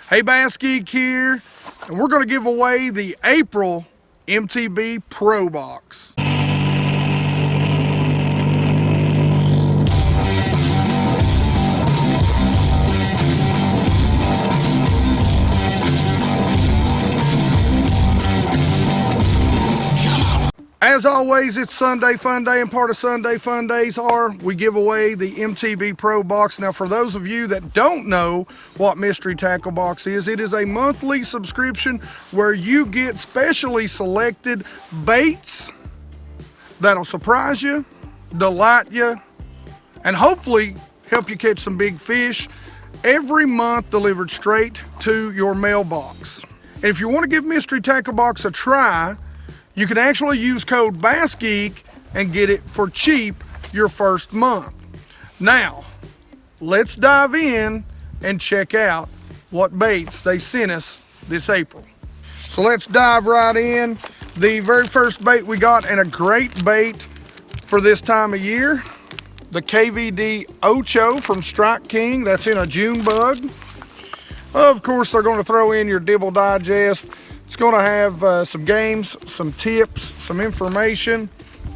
Hey, BassGeek here, and we're going to give away the April MTB Pro Box. As always, it's Sunday Fun Day, and part of Sunday Fun Days are we give away the MTB Pro Box. Now, for those of you that don't know what Mystery Tackle Box is, it is a monthly subscription where you get specially selected baits that'll surprise you, delight you, and hopefully help you catch some big fish every month, delivered straight to your mailbox. And if you want to give Mystery Tackle Box a try, you can actually use code BassGeek and get it for cheap your first month. Now, let's dive in and check out what baits they sent us this April. So let's dive right in. The very first bait we got, and a great bait for this time of year, the KVD Ocho from Strike King. That's in a June bug. Of course, they're going to throw in your Dibble Digest. It's going to have some games, some tips, some information.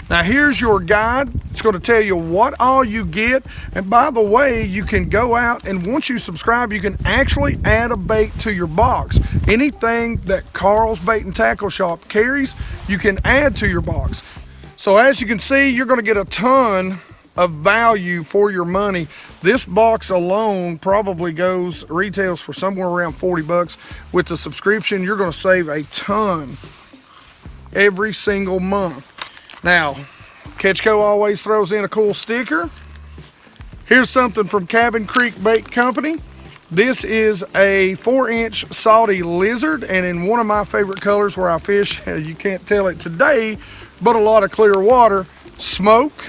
Now here's your guide. It's going to tell you what all you get. And by the way, you can go out, and once you subscribe, you can actually add a bait to your box. Anything that Carl's Bait and Tackle Shop carries, you can add to your box. So as you can see, you're going to get a ton of value for your money. This box alone probably retails for somewhere around 40 bucks. With the subscription, you're going to save a ton every single month. Now, Catchco always throws in a cool sticker. Here's something from Cabin Creek Bait Company. This is a 4-inch salty lizard, and in one of my favorite colors where I fish, you can't tell it today, but a lot of clear water, smoke.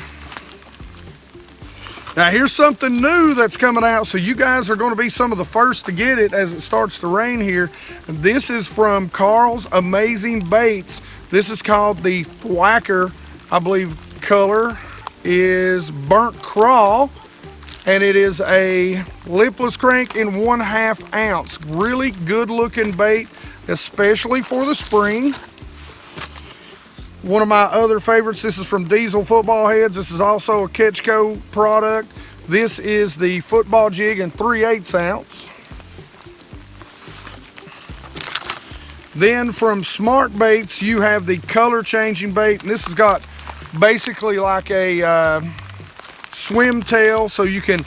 Now here's something new that's coming out, so you guys are going to be some of the first to get it as it starts to rain here. And this is from Carl's Amazing Baits. This is called the Thwacker. I believe color is Burnt Crawl, and it is a lipless crank in 1/2 ounce. Really good looking bait, especially for the spring. One of my other favorites, this is from Diesel Football Heads. This is also a Catchco product. This is the football jig in 3/8 ounce. Then from Smart Baits, you have the color changing bait. And this has got basically like a swim tail. So you can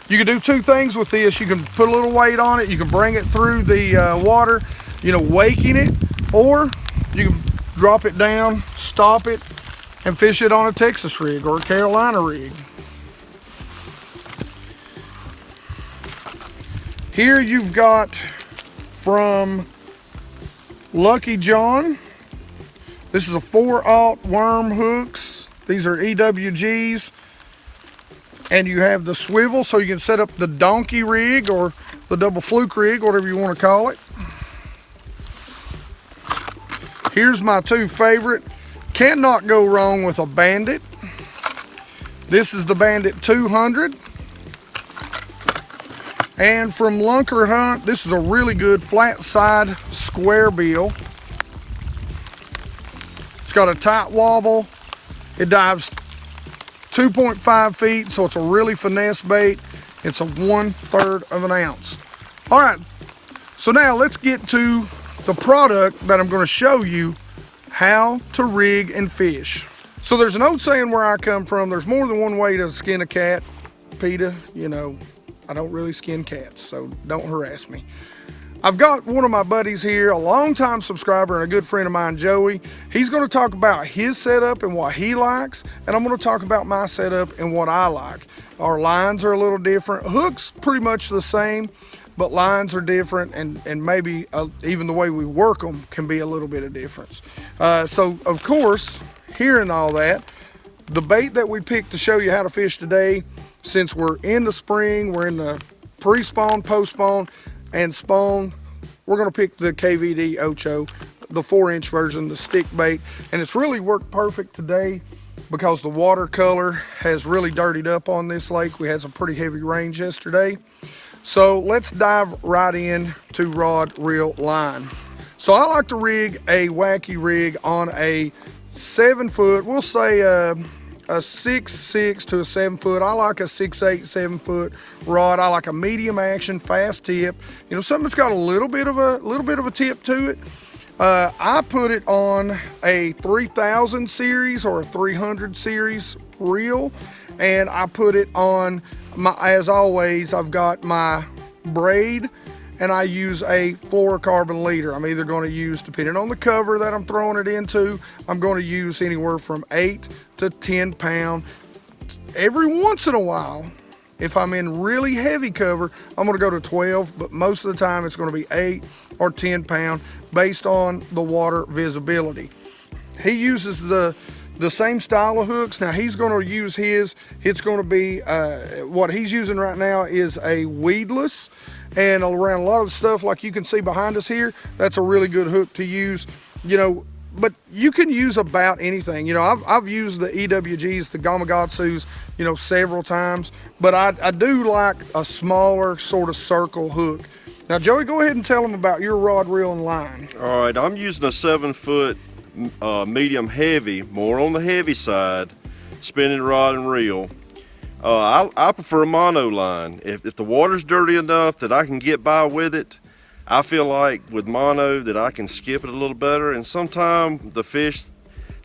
do two things with this. You can put a little weight on it. You can bring it through the water, waking it, or you can drop it down, stop it, and fish it on a Texas rig or a Carolina rig. Here you've got from Lucky John. This is a 4/0 worm hooks. These are EWGs. And you have the swivel, so you can set up the donkey rig or the double fluke rig, whatever you want to call it. Here's my two favorite. Cannot go wrong with a Bandit. This is the Bandit 200. And from Lunker Hunt, this is a really good flat side square bill. It's got a tight wobble. It dives 2.5 feet, so it's a really finesse bait. It's a 1/3 of an ounce. All right, so now let's get to the product that I'm going to show you how to rig and fish. So there's an old saying where I come from, there's more than one way to skin a cat. PETA, I don't really skin cats, so don't harass me. I've got one of my buddies here, a longtime subscriber and a good friend of mine, Joey. He's going to talk about his setup and what he likes, and I'm going to talk about my setup and what I like. Our lines are a little different. Hooks pretty much the same, but lines are different, and maybe even the way we work them can be a little bit of difference. So of course, hearing all that, the bait that we picked to show you how to fish today, since we're in the spring, we're in the pre-spawn, post-spawn, and spawn, we're going to pick the KVD Ocho, the 4-inch version, the stick bait. And it's really worked perfect today because the watercolor has really dirtied up on this lake. We had some pretty heavy rains yesterday. So let's dive right in to rod, reel, line. So I like to rig a Wacky rig on a 7 foot, we'll say a 6'6" to a 7 foot. I like a 6'8", 7 foot rod. I like a medium action, fast tip. You know, something that's got a little bit of a tip to it. I put it on a 3000 series or a 300 series reel, and I put it on my, as always, I've got my braid, and I use a fluorocarbon leader. I'm either going to use, depending on the cover that I'm throwing it into, I'm going to use anywhere from 8 to 10 pound. Every once in a while, if I'm in really heavy cover, I'm going to go to 12, but most of the time it's going to be 8 or 10 pound based on the water visibility. He uses the same style of hooks. Now he's going to use his, it's going to be, what he's using right now is a weedless, and around a lot of the stuff like you can see behind us here, that's a really good hook to use, you know, but you can use about anything. You know, I've used the EWGs, the Gamakatsus, you know, several times, but I do like a smaller sort of circle hook. Now Joey, go ahead and tell them about your rod, reel, and line. All right, I'm using a 7 foot medium heavy, more on the heavy side, spinning rod and reel. I prefer a mono line. If the water's dirty enough that I can get by with it, I feel like with mono that I can skip it a little better. And sometimes the fish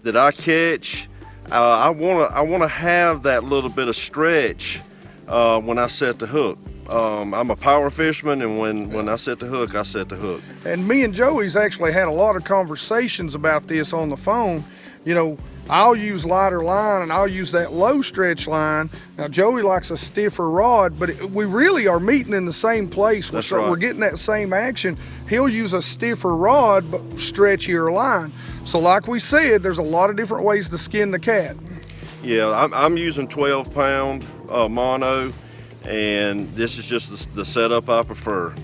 that I catch, I wanna have that little bit of stretch when I set the hook. I'm a power fisherman, and when I set the hook, I set the hook. And me and Joey's actually had a lot of conversations about this on the phone. You know, I'll use lighter line and I'll use that low stretch line. Now Joey likes a stiffer rod, but we really are meeting in the same place. That's right. We're getting that same action. He'll use a stiffer rod, but stretchier line. So like we said, there's a lot of different ways to skin the cat. Yeah, I'm using 12 pound mono, and this is just the setup I prefer.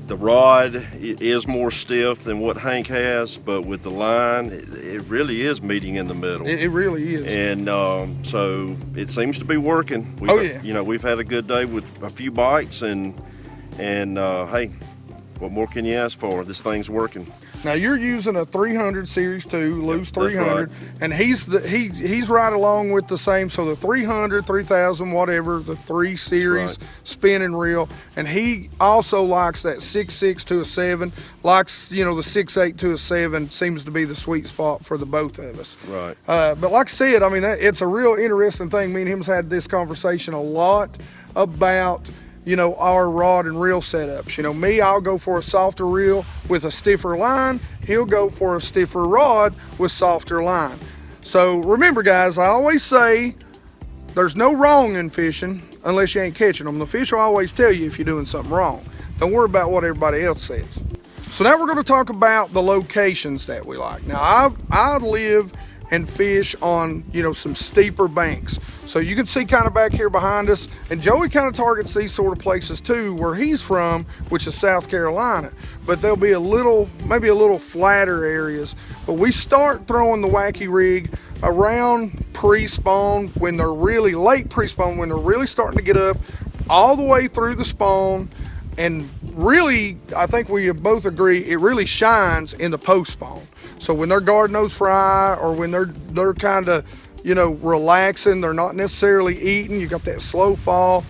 The rod is more stiff than what Hank has, but with the line, it really is meeting in the middle. It really is. And so it seems to be working. Yeah. You know, we've had a good day with a few bites, and hey, what more can you ask for? This thing's working. Now you're using a 300 series 2, loose 300, right. And he's right along with the same. So the 300, 3000, whatever, the 3 series right. spinning reel, and he also likes that 6'6" to a 7. Likes, you know, the 6'8" to a 7 seems to be the sweet spot for the both of us. Right. But like I said, I mean, it's a real interesting thing. Me and him's had this conversation a lot about, you know, our rod and reel setups. You know, me, I'll go for a softer reel with a stiffer line. He'll go for a stiffer rod with softer line. So remember guys, I always say there's no wrong in fishing unless you ain't catching them. The fish will always tell you if you're doing something wrong. Don't worry about what everybody else says. So now we're going to talk about the locations that we like. Now I live and fish on, you know, some steeper banks. So you can see kind of back here behind us, and Joey kind of targets these sort of places too, where he's from, which is South Carolina. But there'll be maybe a little flatter areas. But we start throwing the Wacky rig around pre-spawn, when they're really late pre-spawn, when they're really starting to get up, all the way through the spawn. And really, I think we both agree, it really shines in the post-spawn. So when they're guard nose fry, or when they're kind of, you know, relaxing, they're not necessarily eating, you got that slow fall,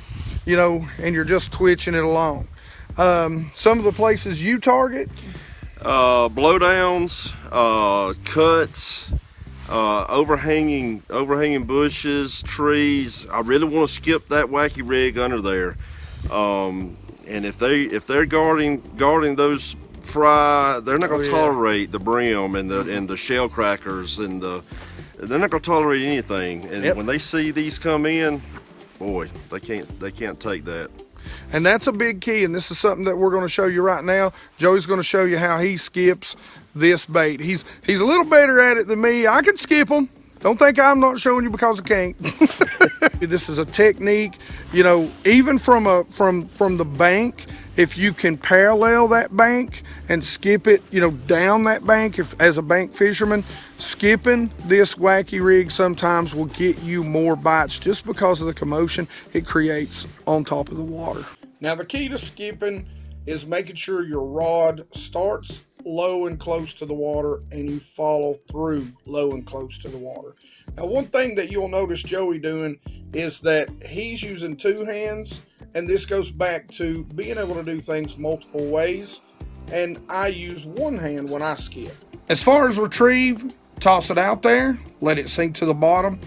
you know, and you're just twitching it along. Some of the places you target? Blowdowns, cuts, overhanging bushes, trees. I really want to skip that Wacky rig under there. And if they're guarding those fry, they're not going to tolerate the brim and the shell crackers, and they're not going to tolerate anything. And when they see these come in, boy, they can't take that. And that's a big key, and this is something that we're going to show you right now. Joey's going to show you how he skips this bait. He's a little better at it than me. I can skip them. Don't think I'm not showing you because I can't. This is a technique, you know, even from the bank, if you can parallel that bank and skip it, you know, down that bank. If as a bank fisherman, skipping this Wacky rig sometimes will get you more bites just because of the commotion it creates on top of the water. Now the key to skipping is making sure your rod starts low and close to the water and you follow through low and close to the water. Now one thing that you'll notice Joey doing is that he's using 2 hands, and this goes back to being able to do things multiple ways, and I use 1 hand when I skip. As far as retrieve, toss it out there, let it sink to the bottom,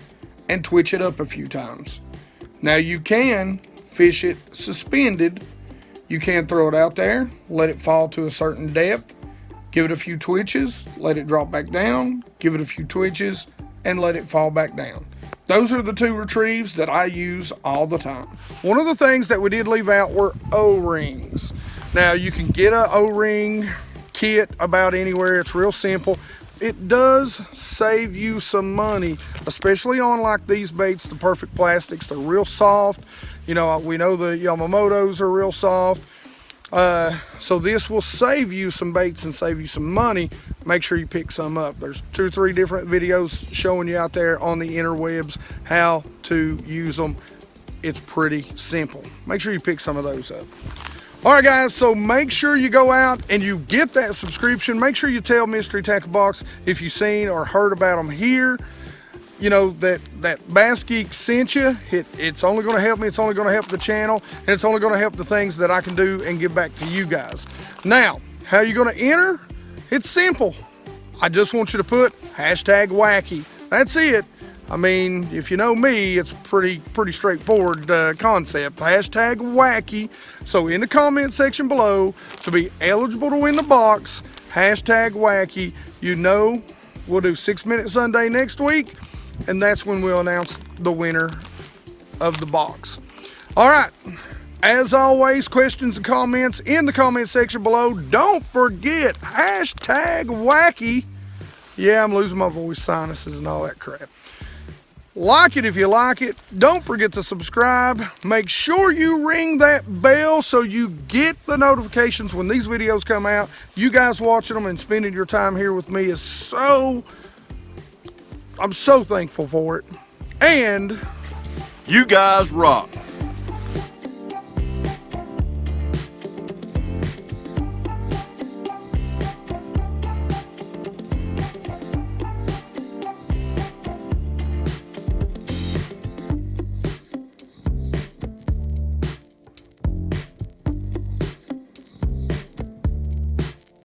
and twitch it up a few times. Now you can fish it suspended. You can throw it out there, let it fall to a certain depth, give it a few twitches, let it drop back down, give it a few twitches, and let it fall back down. Those are the 2 retrieves that I use all the time. One of the things that we did leave out were O-rings. Now you can get a O-ring kit about anywhere. It's real simple. It does save you some money, especially on like these baits, the Perfect Plastics. They're real soft. You know, we know the Yamamotos are real soft. So this will save you some baits and save you some money. Make sure you pick some up. There's 2 or 3 different videos showing you out there on the interwebs how to use them. It's pretty simple. Make sure you pick some of those up. All right, guys, so make sure you go out and you get that subscription. Make sure you tell Mystery Tackle Box if you've seen or heard about them here. You know, that BassGeek sent you. It's only going to help me. It's only going to help the channel. And it's only going to help the things that I can do and give back to you guys. Now, how are you going to enter? It's simple. I just want you to put #Wacky. That's it. I mean, if you know me, it's pretty straightforward concept. #Wacky. So in the comment section below, to be eligible to win the box, #Wacky. You know, we'll do 6 Minute Sunday next week, and that's when we'll announce the winner of the box. All right. As always, questions and comments in the comment section below. Don't forget #Wacky. Yeah, I'm losing my voice, sinuses and all that crap. Like it if you like it. Don't forget to subscribe. Make sure you ring that bell so you get the notifications when these videos come out. You guys watching them and spending your time here with me is I'm so thankful for it. And You guys rock.